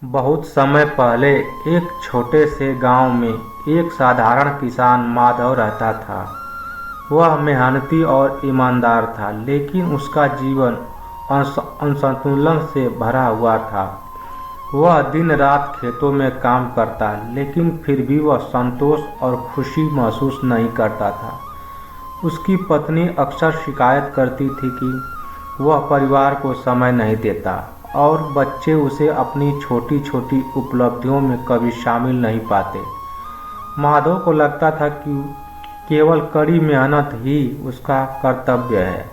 बहुत समय पहले एक छोटे से गांव में एक साधारण किसान माधव रहता था। वह मेहनती और ईमानदार था, लेकिन उसका जीवन असंतुलन से भरा हुआ था। वह दिन रात खेतों में काम करता, लेकिन फिर भी वह संतोष और खुशी महसूस नहीं करता था। उसकी पत्नी अक्सर शिकायत करती थी कि वह परिवार को समय नहीं देता और बच्चे उसे अपनी छोटी छोटी उपलब्धियों में कभी शामिल नहीं पाते। माधव को लगता था कि केवल कड़ी मेहनत ही उसका कर्तव्य है।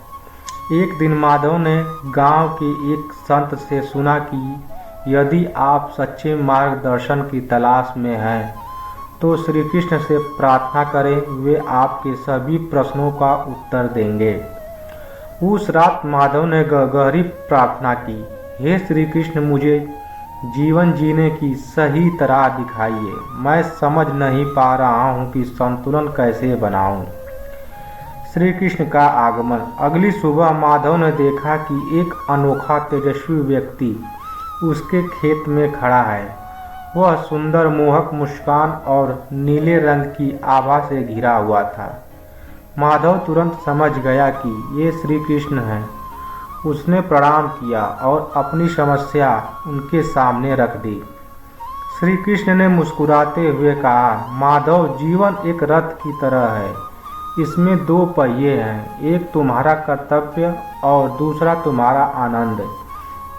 एक दिन माधव ने गांव के एक संत से सुना कि यदि आप सच्चे मार्गदर्शन की तलाश में हैं तो श्री कृष्ण से प्रार्थना करें, वे आपके सभी प्रश्नों का उत्तर देंगे। उस रात माधव ने गहरी प्रार्थना की, हे श्री कृष्ण, मुझे जीवन जीने की सही तरह दिखाइए। मैं समझ नहीं पा रहा हूँ कि संतुलन कैसे बनाऊं। श्री कृष्ण का आगमन। अगली सुबह माधव ने देखा कि एक अनोखा तेजस्वी व्यक्ति उसके खेत में खड़ा है। वह सुंदर मोहक मुस्कान और नीले रंग की आभा से घिरा हुआ था। माधव तुरंत समझ गया कि ये श्री कृष्ण हैं। उसने प्रणाम किया और अपनी समस्या उनके सामने रख दी। श्री कृष्ण ने मुस्कुराते हुए कहा, माधव, जीवन एक रथ की तरह है। इसमें दो पहिए हैं, एक तुम्हारा कर्तव्य और दूसरा तुम्हारा आनंद।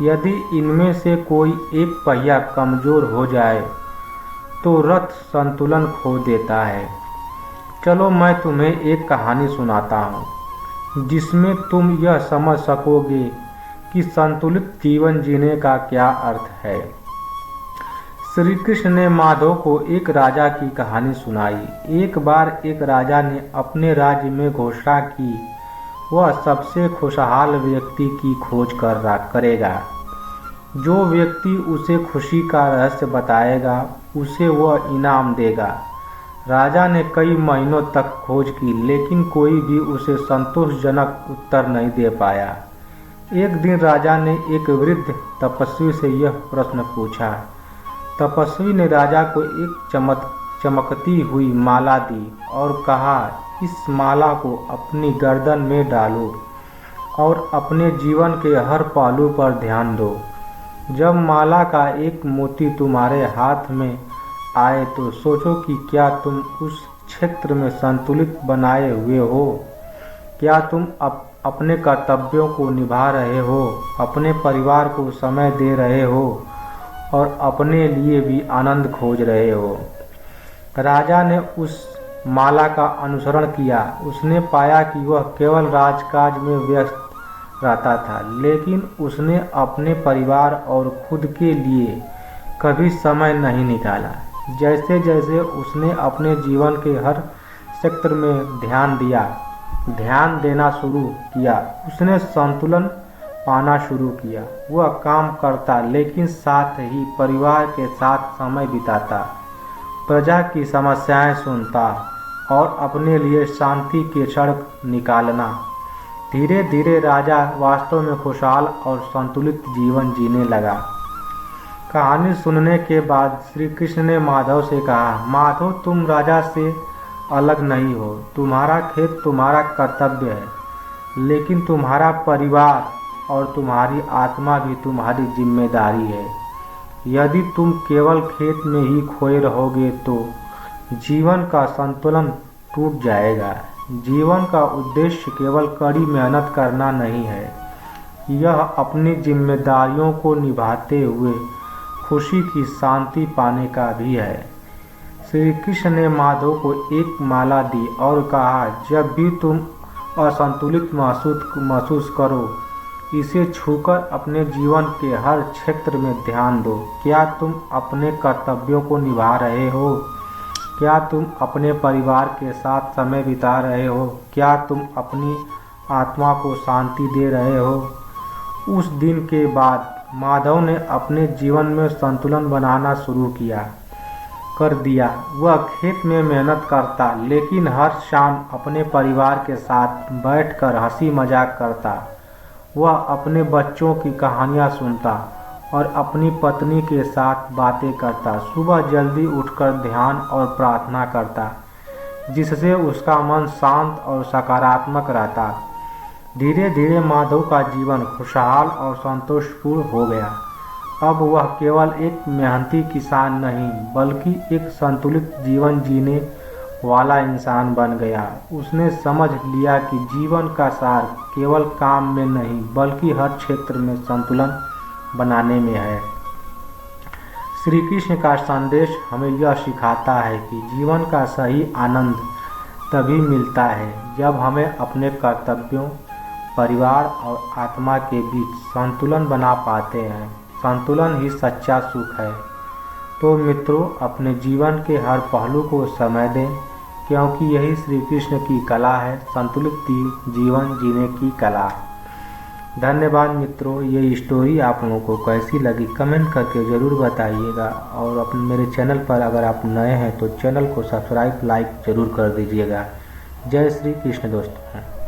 यदि इनमें से कोई एक पहिया कमजोर हो जाए तो रथ संतुलन खो देता है। चलो मैं तुम्हें एक कहानी सुनाता हूँ जिसमें तुम यह समझ सकोगे कि संतुलित जीवन जीने का क्या अर्थ है। श्री कृष्ण ने माधव को एक राजा की कहानी सुनाई। एक बार एक राजा ने अपने राज्य में घोषणा की वह सबसे खुशहाल व्यक्ति की खोज करेगा। जो व्यक्ति उसे खुशी का रहस्य बताएगा उसे वह इनाम देगा। राजा ने कई महीनों तक खोज की, लेकिन कोई भी उसे संतोषजनक उत्तर नहीं दे पाया। एक दिन राजा ने एक वृद्ध तपस्वी से यह प्रश्न पूछा। तपस्वी ने राजा को एक चमकती हुई माला दी और कहा, इस माला को अपनी गर्दन में डालो और अपने जीवन के हर पहलू पर ध्यान दो। जब माला का एक मोती तुम्हारे हाथ में आए तो सोचो कि क्या तुम उस क्षेत्र में संतुलित बनाए हुए हो। क्या तुम अपने कर्तव्यों को निभा रहे हो, अपने परिवार को समय दे रहे हो और अपने लिए भी आनंद खोज रहे हो। राजा ने उस माला का अनुसरण किया। उसने पाया कि वह केवल राजकाज में व्यस्त रहता था, लेकिन उसने अपने परिवार और खुद के लिए कभी समय नहीं निकाला। जैसे जैसे उसने अपने जीवन के हर क्षेत्र में ध्यान देना शुरू किया, उसने संतुलन पाना शुरू किया। वह काम करता, लेकिन साथ ही परिवार के साथ समय बिताता, प्रजा की समस्याएं सुनता और अपने लिए शांति के क्षण निकालना। धीरे धीरे राजा वास्तव में खुशहाल और संतुलित जीवन जीने लगा। कहानी सुनने के बाद श्री कृष्ण ने माधव से कहा, माधव, तुम राजा से अलग नहीं हो। तुम्हारा खेत तुम्हारा कर्तव्य है, लेकिन तुम्हारा परिवार और तुम्हारी आत्मा भी तुम्हारी जिम्मेदारी है। यदि तुम केवल खेत में ही खोए रहोगे तो जीवन का संतुलन टूट जाएगा। जीवन का उद्देश्य केवल कड़ी मेहनत करना नहीं है, यह अपनी जिम्मेदारियों को निभाते हुए खुशी की शांति पाने का भी है। श्री कृष्ण ने माधव को एक माला दी और कहा, जब भी तुम असंतुलित महसूस करो, इसे छूकर अपने जीवन के हर क्षेत्र में ध्यान दो। क्या तुम अपने कर्तव्यों को निभा रहे हो? क्या तुम अपने परिवार के साथ समय बिता रहे हो? क्या तुम अपनी आत्मा को शांति दे रहे हो? उस दिन के बाद माधव ने अपने जीवन में संतुलन बनाना शुरू कर दिया। वह खेत में मेहनत करता, लेकिन हर शाम अपने परिवार के साथ बैठकर हंसी मजाक करता। वह अपने बच्चों की कहानियाँ सुनता और अपनी पत्नी के साथ बातें करता। सुबह जल्दी उठकर ध्यान और प्रार्थना करता, जिससे उसका मन शांत और सकारात्मक रहता। धीरे धीरे माधव का जीवन खुशहाल और संतोषपूर्ण हो गया। अब वह केवल एक मेहनती किसान नहीं, बल्कि एक संतुलित जीवन जीने वाला इंसान बन गया। उसने समझ लिया कि जीवन का सार केवल काम में नहीं, बल्कि हर क्षेत्र में संतुलन बनाने में है। श्री कृष्ण का संदेश हमें यह सिखाता है कि जीवन का सही आनंद तभी मिलता है जब हमें अपने कर्तव्यों, परिवार और आत्मा के बीच संतुलन बना पाते हैं। संतुलन ही सच्चा सुख है। तो मित्रों, अपने जीवन के हर पहलू को समय दें, क्योंकि यही श्री कृष्ण की कला है, संतुलित जीवन जीने की कला। धन्यवाद मित्रों। ये स्टोरी आप लोगों को कैसी लगी कमेंट करके ज़रूर बताइएगा। और अपने मेरे चैनल पर अगर आप नए हैं तो चैनल को सब्सक्राइब, लाइक ज़रूर कर दीजिएगा। जय श्री कृष्ण दोस्तों।